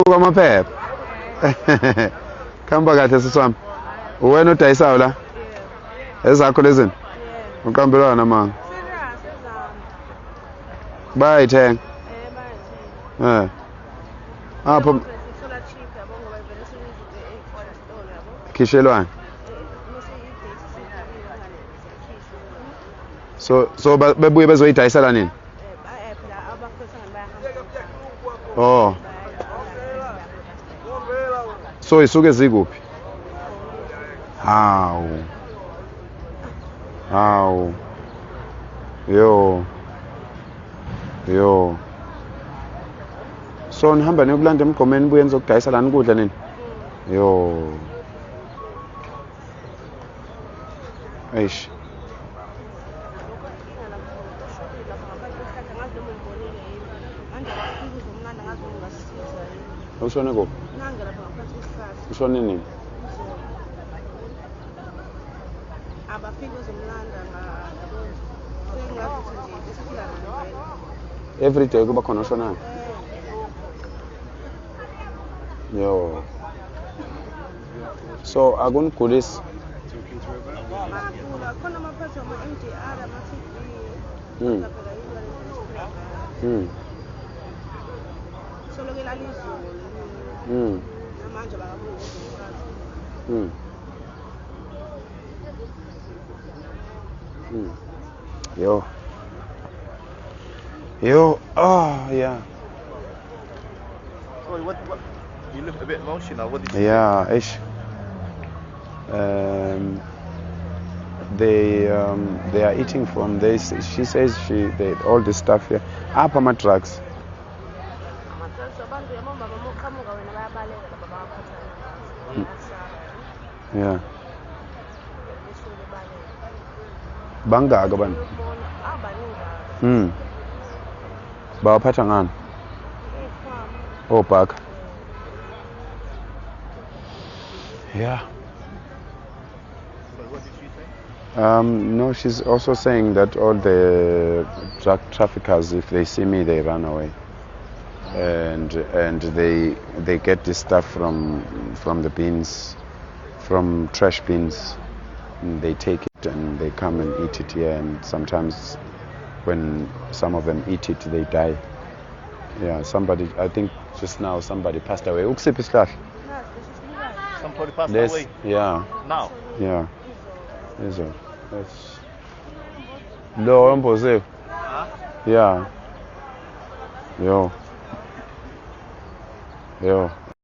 Kwamaphepha. Khamba kahle siswami. Uwena odayisayo la? Ezakho lezini? Uqambelwana manga. Bayayithenga. Apho Kishelwane. So bebuye bezoyidayisela nini? Oh. So isuke zikuphi? Hawu. Yo. So nihamba niyokulanda emgomeni buye nizokudayisa lana ukudla nini? Yo. Eish. Ushone kuphi? Ushone nini? Every day kuba khona oshonayo. Yo. So akunigulisi. Yo, oh yeah. Sorry, what? You look a bit emotional. What did you? Yeah, ish. They are eating from this. She says all this stuff here. Apa ma drugs. Yeah. Bangaka abantu. Bawaphatha ngani? Obhaka. Yeah. What did she say? No, she's also saying that all the drug traffickers, if they see me, they run away, and they get this stuff from the bins, from trash bins. And they take it and they come and eat it here, and sometimes when some of them eat it, they die. Yeah, somebody, I think just now somebody passed away. Ukusiphi isihlahla? Somebody passed Yes, away. yeah. Now. Yeah. Eso. That's Lo emboze. Huh? Yeah. Yo.